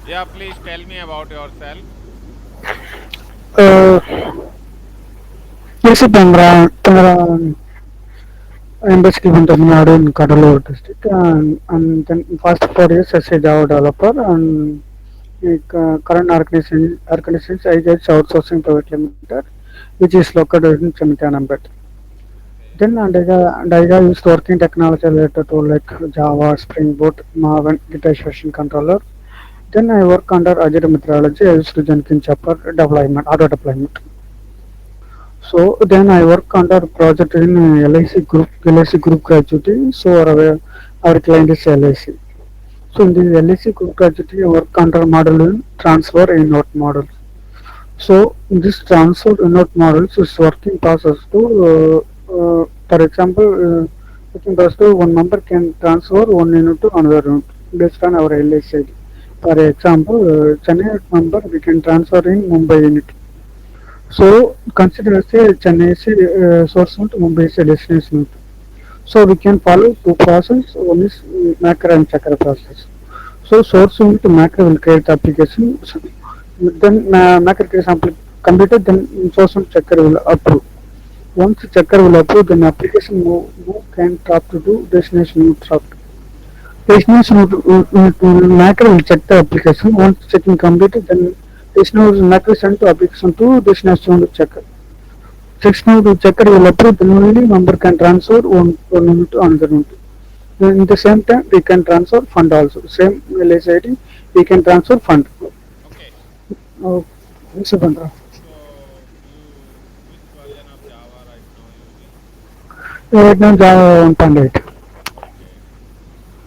Yeah, please tell me about yourself. Uh, yes, I'm basically from Tamil Nadu in Cuddalore district, and then past 4 years as a Java developer, and current organizations I get outsourcing private limited, which is located in Chemitanambet. Okay. Then and I got used to working technology related to like Java, Spring Boot, Maven, Git version controller. Then I work under agile methodology. I used to Jenkins Chopper deployment, auto deployment. So then I work under project in LIC group gratuity. So our client is LIC. So in this LIC group gratuity, I work under model in transfer inward model. So this transfer inward models is working process to, for example, working process to one member can transfer one unit to another unit based on our LIC. For example, Chennai member we can transfer in Mumbai unit. So consider say Chennai is source node, Mumbai is a destination node. So we can follow two process. One is macro and chakra process. So source unit macro will create the application. So then macro creates computer. Then source unit checker will approve. Once checker will approve, then application move can drop to do destination node drop. Destination macro will check the application. Once checking completed, then destination macro send to application to destination node checker. Section of the checker will approve, then only member can transfer one unit to another unit. Then in the same time, we can transfer fund also. Same LIC ID, we can transfer fund. Okay. Oh, yes, Bandra. So which version of Java right now using? Right now, Java 1.8. Okay.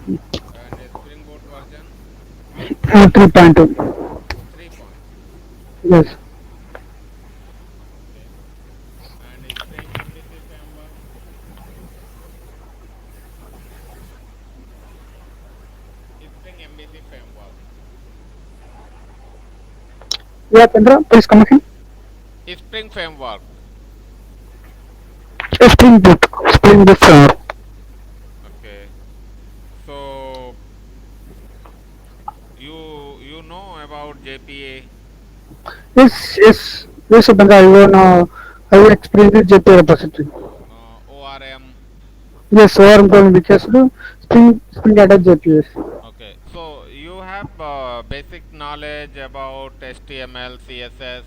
And a Spring Boot version 3.2. 3.2. Yes. Okay. And a Spring MVC framework, Spring MVC framework, Yeah, Bandra, please come again. Spring framework. Spring Boot. Spring Boot framework. Okay. So you know about JPA, Yes, yes. Yes, Bandra, I will explain the JP repository. ORM. Yes, ORM calling because Spring Data JPS. Okay. So you have basic knowledge about HTML, CSS,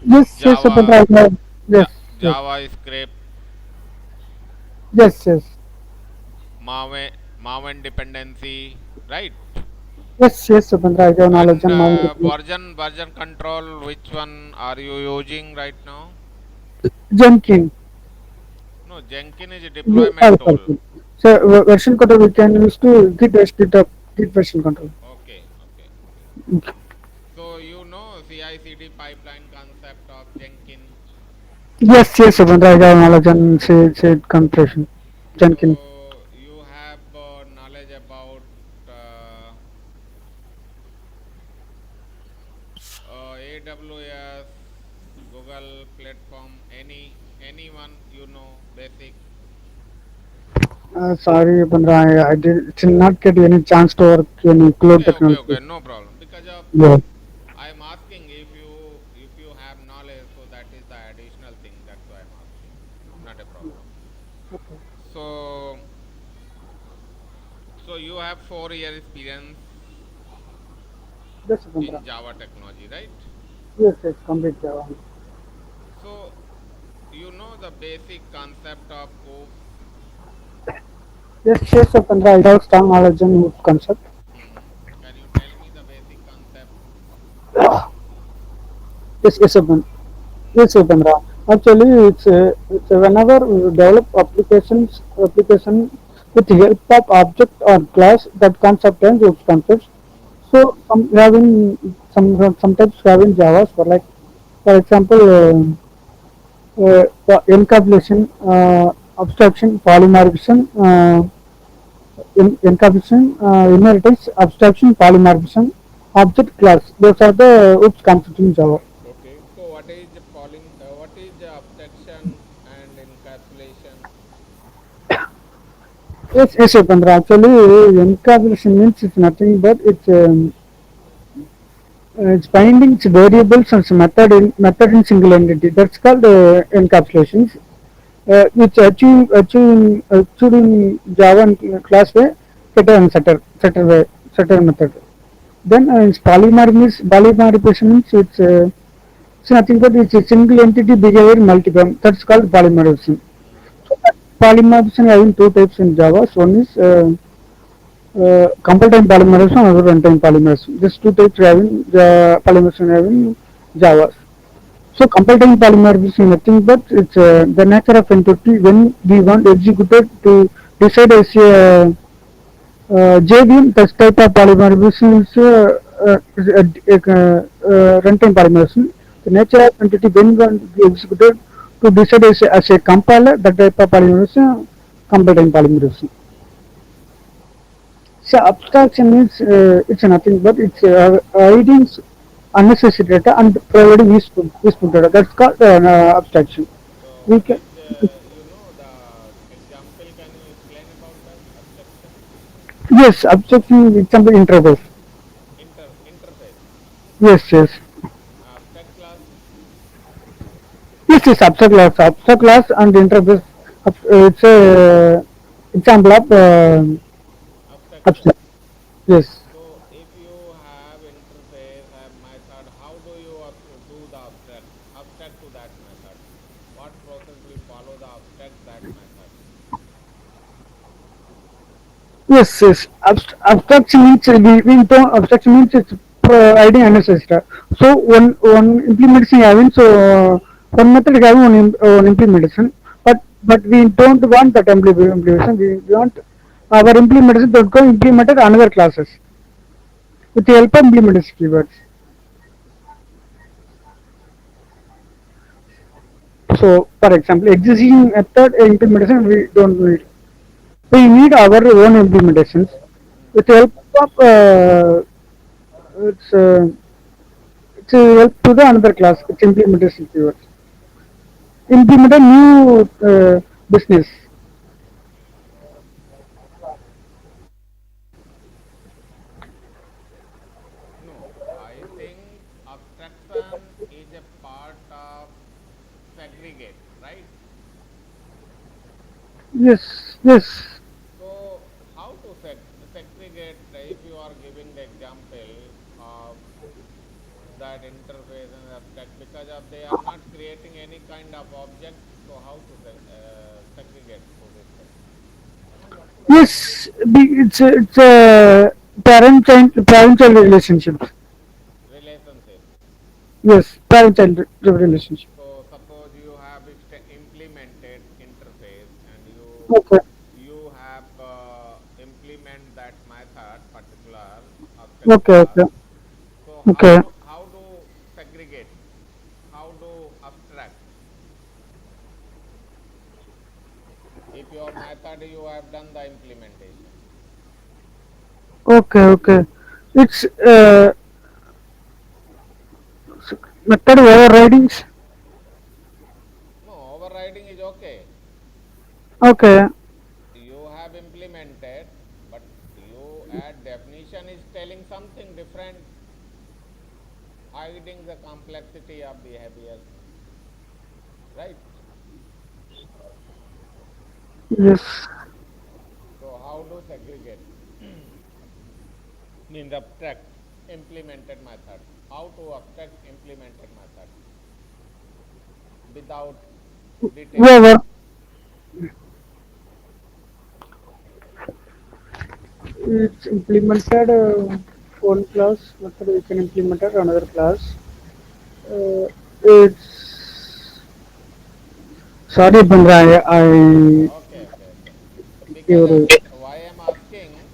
Yes, yes, Java, Bandra, I know. Yes, yes, JavaScript, yes, yes. Maven dependency, right? Yes, yes, Subhandra, I have knowledge And on my version control, which one are you using right now? Jenkins. No, Jenkins is a We deployment tool. So version control we can use to git version control. Okay, okay, okay. So you know CI/CD pipeline concept of Jenkins. Yes, yes, Subhandra, I have knowledge on say compression. Jenkins. So you have knowledge about uh, AWS, Google platform, anyone you know basic. Sorry, Subhandra, I did not get any chance to work in cloud Okay, okay, technology. okay, no problem. Because of Yeah. I am asking if you have knowledge, so that is the additional thing. That's why I'm asking. Not a problem. So you have 4 year experience Yes, Subhandra. in Java technology, right? Yes, yes, complete Java. So you know the basic concept of OOPS. Yes, yes, Subhandra, I have strong knowledge on concept. Can you tell me the basic concept? Yes, yes, Subhandra. Yes, Upendra. Actually, it's whenever we develop application with the help of object or class that concept and its concepts. Hmm. So we have in sometimes we have in Java for like for example encapsulation, abstraction, polymorphism, inheritance, abstraction, polymorphism, object class. Those are the OOPS concepts in Java. Okay. So what is the abstraction and encapsulation? Yes, yes, Upendra. Actually, encapsulation means it's nothing but it's It's binding its variables and some method in single entity. That's called encapsulations. Which achieved in Java and class way, getter and setter method. Then it's polymorphism means it's nothing but it's a single entity behavior multiple. That's called polymorphism. Mm. Polymorphism having two types in Java. So one is compile time polymorphism, another runtime polymorphism. These two types having polymorphism having Java. So compile time polymorphism is nothing but it's the nature of entity when we want executed to decide as a JVM. This type of polymorphism is runtime polymorphism. The nature of entity when one executed to decide as a compiler. That type of polymorphism, compile time polymorphism. So abstraction means it's nothing but it's hiding unnecessary data and providing useful data. That's called abstraction. So, We can which the example, can you explain about that abstraction? yes, abstraction example interface. Interface, Yes, yes, abstract class, yes, yes. Abstract class and interface. It's a example of abstract class. abstract. Yes. So, if you have interface, have method, how do you do the abstract to that method? What process will follow the abstract that method? Yes, yes. Abstraction means we don't abstraction means it's providing unnecessary data. So one implementation having one method is having one implementation, but we don't want that implementation. We want our implementation to go implemented another classes with the help of implementation keywords. So for example, existing method implementation we don't need. We need our own implementations with Mm. the help of it's to help to the another class which implementation keywords. Implement a new business. No, I think abstraction is a part of segregate, right? Yes, yes, So, how to segregate if you are giving the example of that interface and abstract, because of they are not creating any kind of object, so how to segregate through this thing? yes. It's a parent child relationship. Relationship. Yes, parent child relationship. So suppose you have implemented interface and Okay, you have implement that method particular abstract okay, class. okay, So okay. how do segregate? How do abstract? If your method you have done the implementation. Okay, okay. It's method overridings. No, overriding is okay. Okay. You have implemented, but you add definition is telling something different, hiding the complexity of behavior, right? Yes. So how do segregate? Means abstract implemented method. How to abstract implemented method without details? Whoever it's implemented one class method we can implement another class. It's sorry, Bandra. I Okay, okay, okay. Because of your why I'm asking,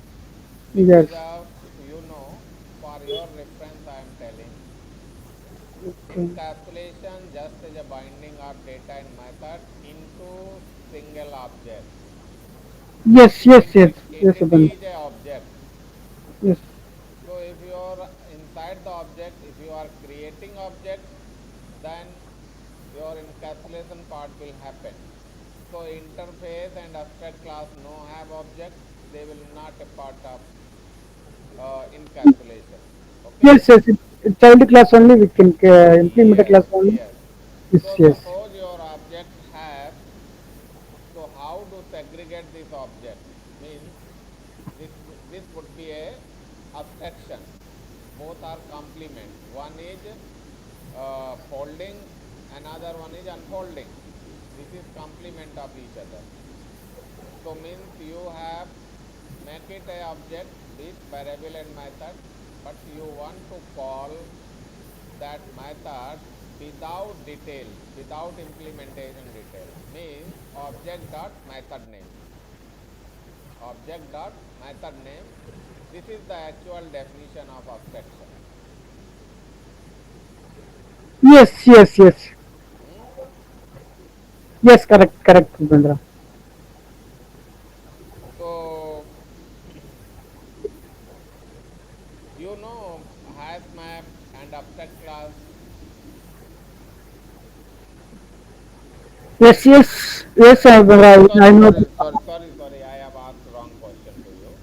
yes. because of for your reference I am telling, Okay. encapsulation just as a binding of data and method into single object. Yes, yes, yes, yes, Entity Bandra. is a object. Yes, So if you are inside the object, if you are creating object, then your encapsulation part will happen. So interface and abstract class no have object, they will not a part of encapsulation. Okay. yes, yes. child class only we can implement a Yes, class only. yes. Yes, So yes. suppose your object has, so how to segregate this object? Means this this would be a abstraction. Both are complement. One is folding, another one is unfolding. This is complement of each other. So means you have make it a object with variable and method, but you want to call that method without details, without implementation details. Means object dot method name. Object dot method name. This is the actual definition of abstraction. Yes, yes, yes. Hmm? Yes, correct, correct, Bhupendra. So you know hash map and abstract class. Yes, yes, yes, Sorry, I sorry, know. sorry, sorry, sorry, sorry. I have asked wrong question to you.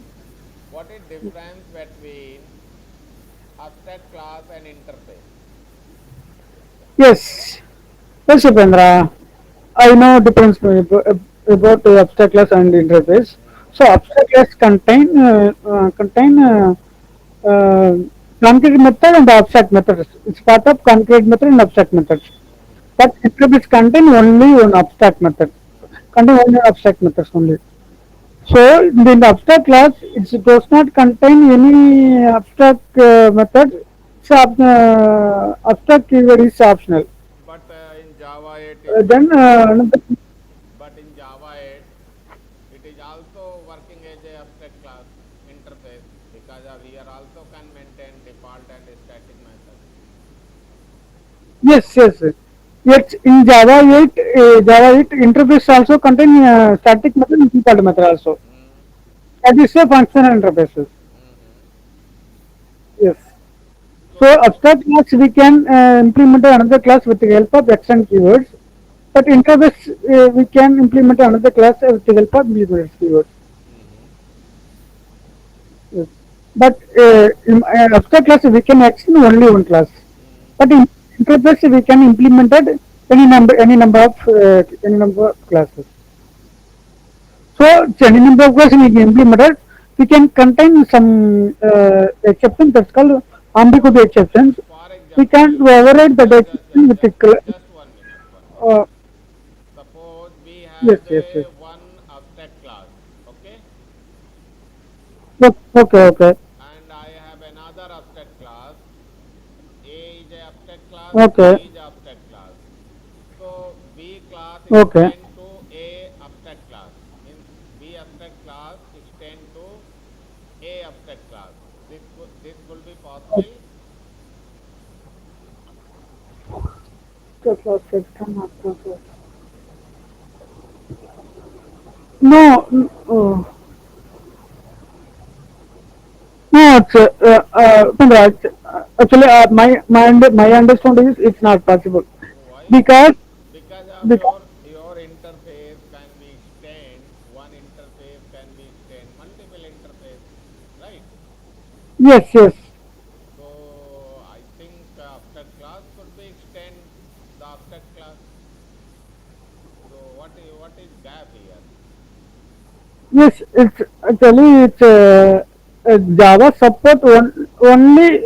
What is difference between abstract class and interface? Yes, yes, Bhupendra. I know difference about the abstract class and interface. Hmm. So abstract class contain uh, concrete method and abstract method. It's part of concrete method and abstract method. Hmm. But interface contain only one abstract method. Hmm. Contain only abstract methods only. So in the abstract class, it does not contain any abstract method. So abstract keyword is optional. But in Java 8 it will Then be, another. but in Java 8 it is also working as a abstract class interface because here also can maintain default and static method. Yes, yes. Yet in Java 8 interface also contain static method and default method also. Hmm. That is a functional interfaces. Hmm. Yes. So So abstract class we can implement another class with the help of extend keywords. But interface we can implement another class with the help of keywords. hmm. Yes. But in abstract class we can extend only one class. Hmm. But in interface we can implement it any number of classes. So any number of classes we can implement it. We can contain some exception that's called ambiguity exceptions. For We can example, override that exception with the just 1 minute, 1 minute. uh, Suppose we yes, have yes, yes. a one abstract class, okay, Okay, okay, and I have another abstract class. A is a abstract class, okay, B is a abstract class. So B class okay. extend to A abstract class means B abstract class extend to A abstract class. This will be possible. No, no, Chandra, actually, my understanding is it's not possible Why? because Because of because your interface can be extend one interface can be extend multiple interface, right? yes, yes, So I think abstract class could be extend the abstract class. So what is gap here? yes, it's actually it's Java support only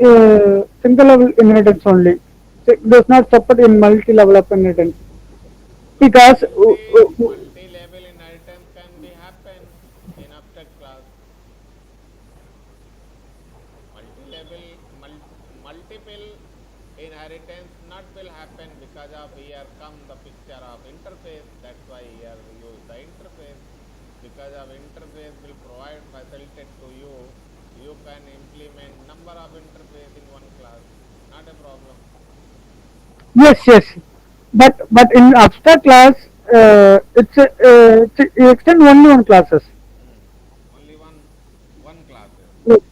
single level inheritance only. It does not support in multi level of inheritance So because multi-level inheritance can be happen in abstract class. Multi-level multiple inheritance not will happen because of here come the picture of interface. That's why here we use the interface. Because of interface will provide facilitate to you. You can implement number of interface in one class. Not a problem. yes, yes, but in abstract class it's extend only on classes. Hmm. Only one classes.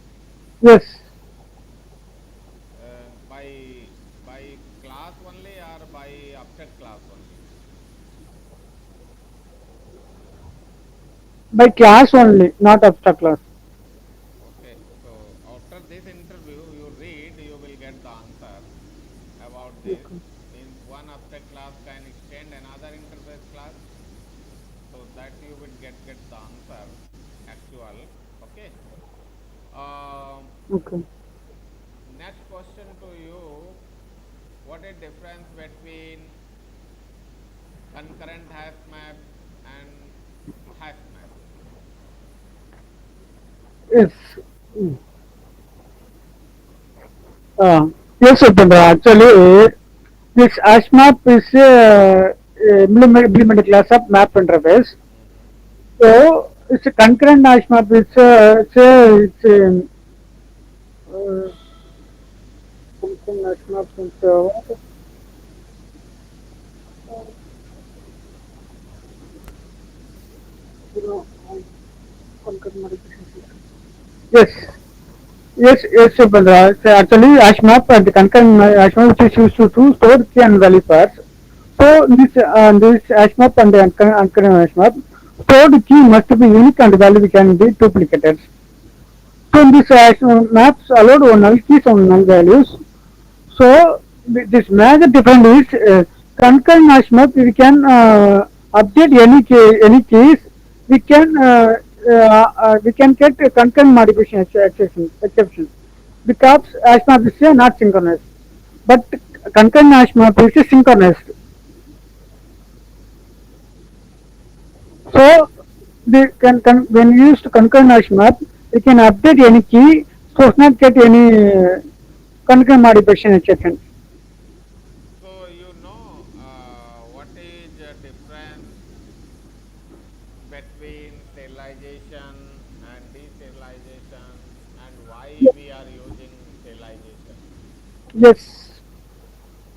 Yes, yes. By class only or by abstract class only. By class only, not abstract class. Okay, so after this interview, you read, you will get the answer about this. Okay. Means one abstract class can extend another interface class, so that you will get the answer actual. Okay. Um, Okay. Next question to you: what is difference between concurrent hash map and hash map? Yes. Mm. Yes, Upendra. Actually, this hash map is implemented class of map interface. Mm-hmm. So it's a concurrent hash map. It's uh, something hash map. You know, concurrent modification. Yes. Yes, yes, Subhadra. So actually, HMAP and the concurrent HMAP which is used to store key and value pairs. So this HMAP and the concurrent HMAP stored key must be unique and value can be duplicated. So in this maps allowed one null keys on null values. So this major difference is concurrent hash map. We can update any keys. We can we can get a concurrent modification exception because hash map is not synchronous. But concurrent hash map is synchronous. So when used concurrent hash map, we can update any key. So not get any concurrent modification exception. So what is the difference between serialization and deserialization, and why we are using serialization? Yes.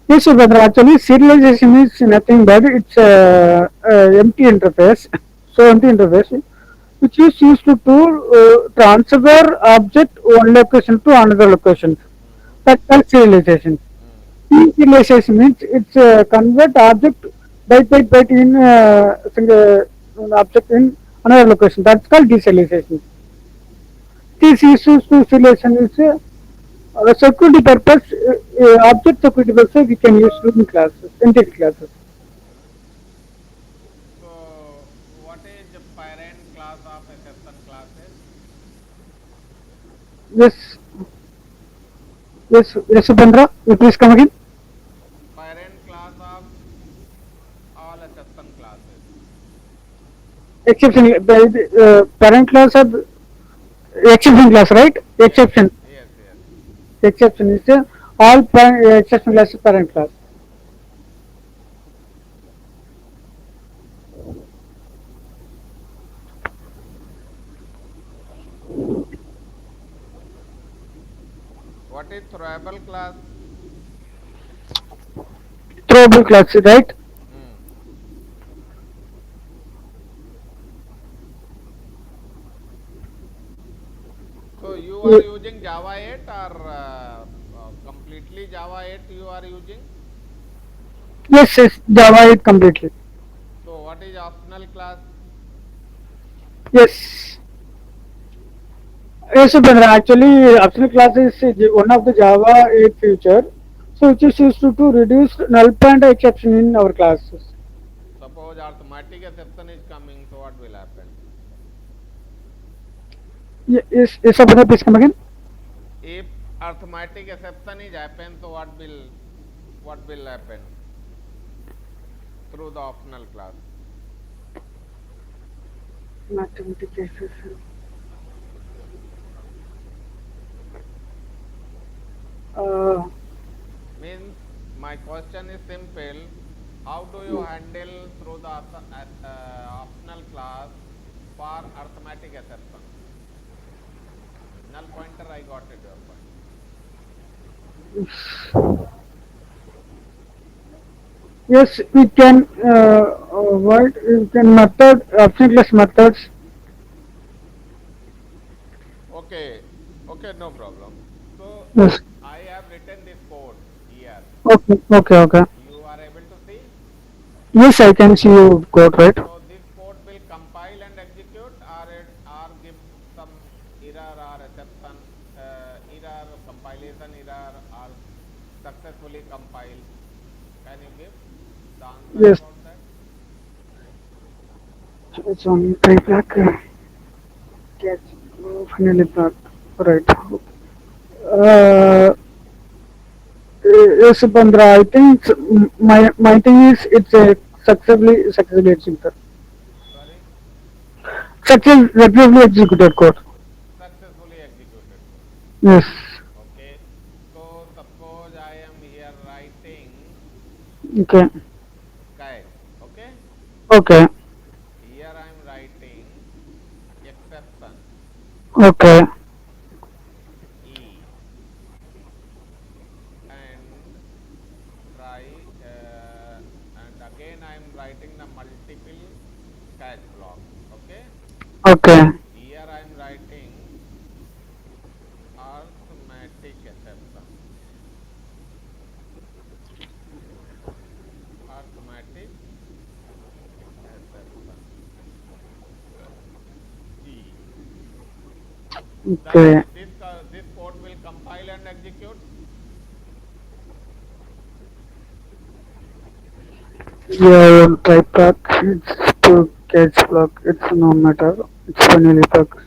Yes, Subhadra. Actually, serialization is nothing but it's empty interface. So empty interface, which is used to transfer object one location to another location. Mm-hmm. That's called serialization. Mm. Serialization means it's convert object byte in single object in another location. That's called deserialization. This is used to serialization is security purpose, object security purpose, we can use in classes, entity classes. Mm-hmm. So, what is the parent class of exception classes? Yes, yes, Subhandra, you please come again. Parent class of all exception classes. Exception, parent class of exception class, right? Yes, Exception, yes, yes. exception is all exception class parent class. What is throwable class? Throwable class, right? Hmm. So, you are using Java 8 or completely Java 8 you are using? Yes, yes, Java it completely. So, what is optional class? Yes. Yes, Subhandra, actually, optional class is one of the Java 8 feature. So which is used to reduce null point exception in our classes. Suppose arithmetic exception is coming, so what will happen? Yes, Subhandra, please come again. If arithmetic exception is happen, so what will happen through the optional class? Mathematical. Uh, Means my question is simple. How do you handle through the optional class for arithmetic exception? Null pointer, I got it your point. yes, we can. What we can method optionless methods. Okay, okay, no problem. So Yes. I have written this code here. Okay. Okay. Okay. You are able to see? Yes, I can see you code right. So this code will compile and execute, or give some error or exception, error compilation error or successfully compiled? Can you give the answer Yes, about that? it's on three black. Catch. Finally black. Right. Uh, yes, Bandra. I think my thing is it's a successfully executed. Sorry, Successfully executed code. successfully executed code. Yes. Okay. So suppose I am here writing Okay. catch. Okay. Okay. Here I am writing exception Okay. E and try and again I am writing the multiple catch block. Okay. Okay. Here I am writing arithmetic exception. Arithmetic exception E. That Okay. this code will compile and execute. Yeah, on type block. It's to catch block. It's no matter. It's finally block.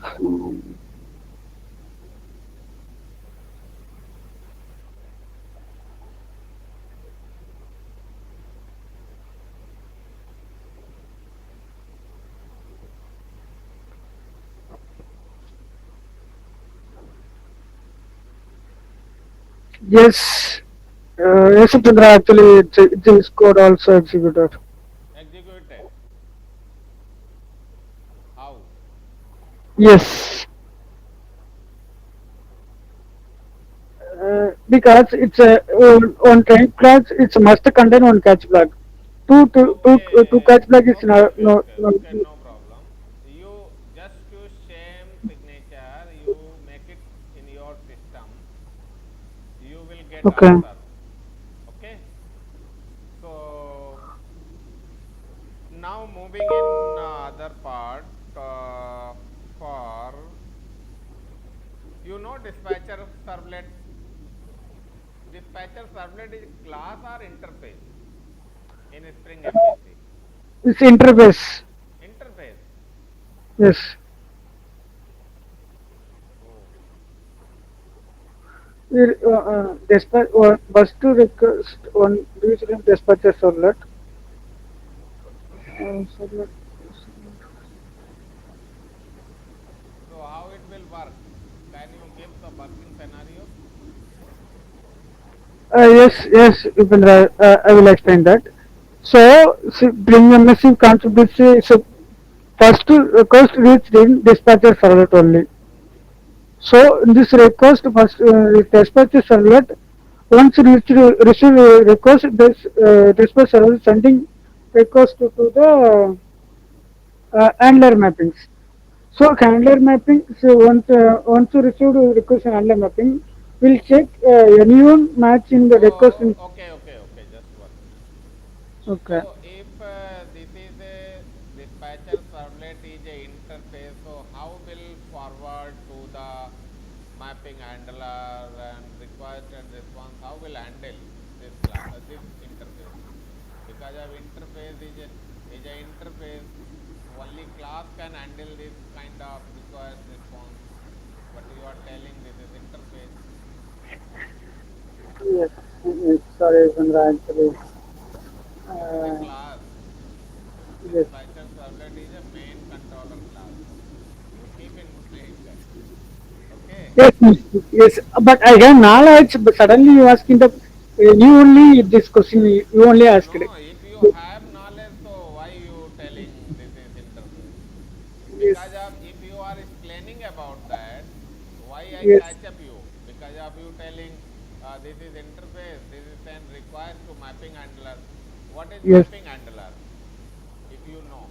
Yes. Yes, Chandra, actually, it's code also executed. Executed. How? Yes. Because it's a on type class, it's must contain one catch block. Two catch block is Okay, no, okay, no, okay, no. okay, no problem. You just use same signature, you make it in your system, you will get Okay. answer. Okay. So now moving in other part for dispatcher servlet. Dispatcher servlet is class or interface in Spring MVC. It's interface. Interface. Yes. Oh. Bus to request one using dispatcher servlet. Servlet. So how it will work? Can you give the working scenario? Yes, Upendra, I will explain that. So, bring a massive contribution. So, first request reached in dispatcher servlet only. So, in this request must dispatcher servlet once receive request, this dispatcher servlet sending request to the handler mappings. So, handler mapping. So, once you receive request in handler mapping, will check anyone match in the request. So okay. Just 1 minute. Okay. So if this is a dispatcher servlet is a interface, so how will forward to the mapping handler and request and response? How will handle this this interface? Because of interface is a interface, only class can handle this kind of request response. But you are telling this is interface. Yes, yes, sorry, Chandra, actually. This is a Uh, class. yes. Dispatcher servlet is a main controller class. You keep in mind that. Okay. Yes, yes, but I have knowledge, but suddenly you asking the, you only this question, you only asked it. No, if you have knowledge, so why you telling this is interface? Yes, Because of if you are explaining about that, why I yes, catch up you? Because of you telling this is interface, this is send request to mapping handler. What is yes. mapping handler? If you know.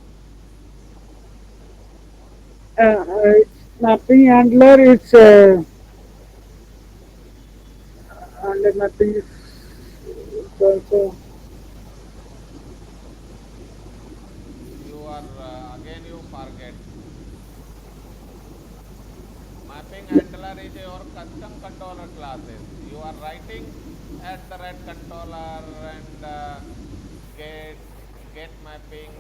It's mapping handler is, handler mapping is also, You are again you forget. Mapping handler controller is your custom controller classes. You are writing at the red controller and get get mapping,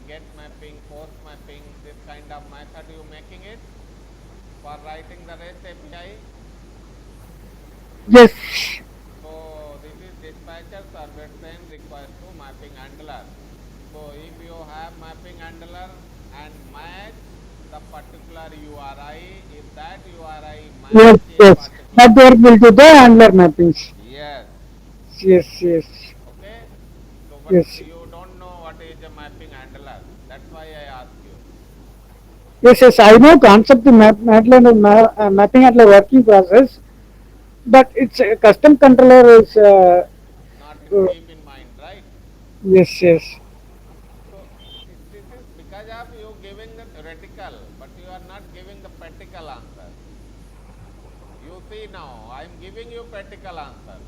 get mapping, post mapping, this kind of method you making it for writing the REST API. Yes. So this is dispatcher server send request to mapping handler. So if you have mapping handler and match the particular URI, if that URI Yes, match a yes. That particular, they will do the handler mappings. yes, Yes, yes, okay. So but yes. you don't know what is a mapping handler. That's why I ask you. Yes, yes. I know concept the mapping at the working process, but it's a custom controller is. Not Uh, keep in mind, right? yes, yes, So this is because of you giving the theoretical, but you are not giving the practical answer. You see now, I am giving you practical answer.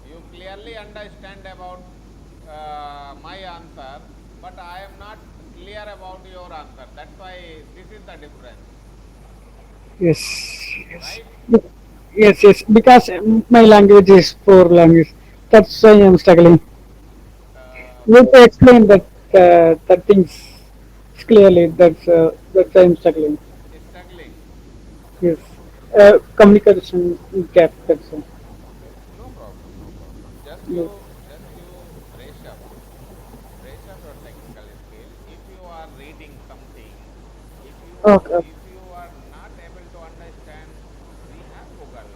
You clearly understand about my answer, but I am not clear about your answer. That's why this is the difference, yes, yes. right? Yes, yes. Because my language is poor language. That's why I'm struggling. You So to explain that things clearly. That's why I'm struggling. struggling. Yes. Communication gap. That's all. Okay, no problem, no problem. Yes. Just you brush up your technical skill. If you are reading something, Okay. Okay. if you are not able to understand, we have Google.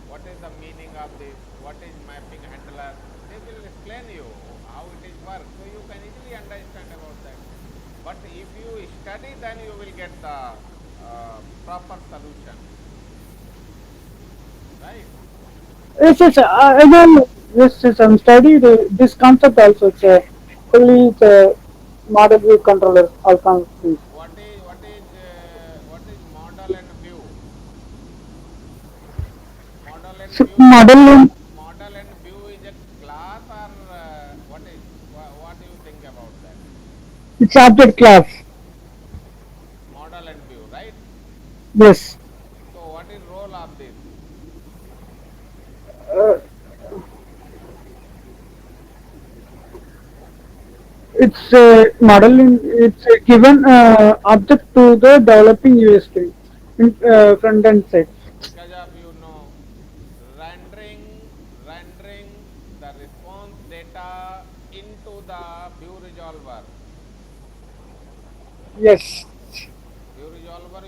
What is the meaning of this? What is mapping handler? They will explain you how it is work, so you can easily understand about that. But if you study, then you will get the proper solution, right? Yes, yes. I know. Yes, yes. I'm studied this concept also. It's a fully it's a model view controller. All concepts. What is model and view? Model and So view is model and view is a class, or what is what do you think about that? it's object class. Model and view, right? Yes. So what is role of this? Uh, it's modeling. It's a given object to the developing USD in front end side. Because of rendering the response data into the view resolver. Yes. View resolver,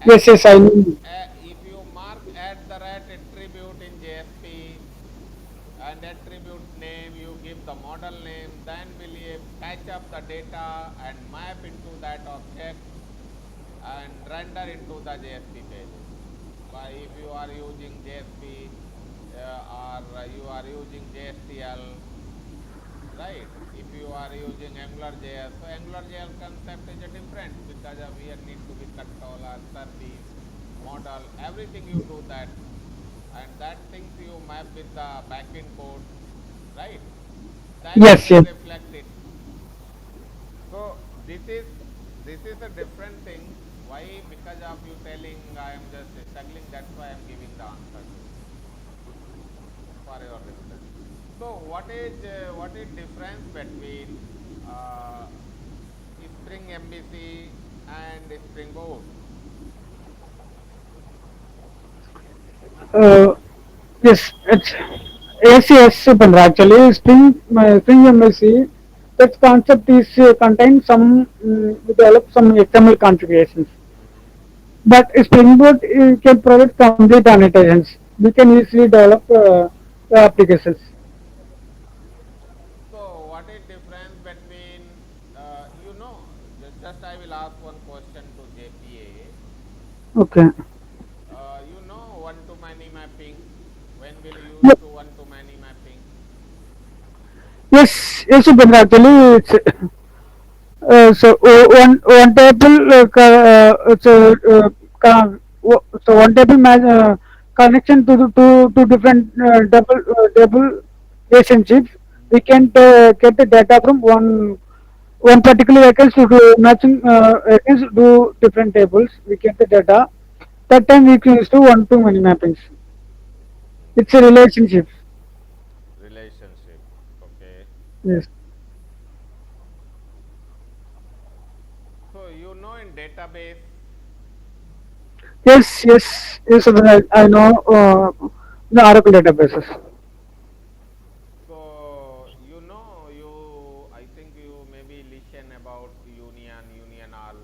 Yes. at Yes. I mean. if you mark at the right attribute in JSP and attribute name, you give the model name, then will you patch up the data and map into that object and render into the JSP pages. By if you are using JSP or you are using JSTL, right? If you are using AngularJS, so AngularJS concept is a different because of here need to be controller, service, model, everything you do that, and that things you map with the backend code, right? Then you Yes. will Yes. reflect it. So this is a different thing. Why? Because of you telling I am just struggling. That's why I am giving the answer to you for your reference. So what is difference between uh, Spring MVC and Spring Boot? Uh, yes. It's yes. Yes. Super. Actually, Spring MLC. That concept is contains some develop some XML configurations. Hmm. But Spring Boot can provide complete annotations. We can easily develop applications. So what is difference between just I will ask one question to JPA. Okay. One to many mapping. When will you use Ye- to one to many mapping? Yes, yes, Subhendra. Actually, one table so one table connection to the two different double relationships. We Hmm. can get the data from one. one particular accounts to do matching accounts do different tables. We get the data. That time we can use to one to many mappings. It's a Hmm. relationship. Relationship. Okay. Yes. So you know in database, Yes, yes, yes. I know the Oracle databases. so you know you I think you maybe listen about union, union all.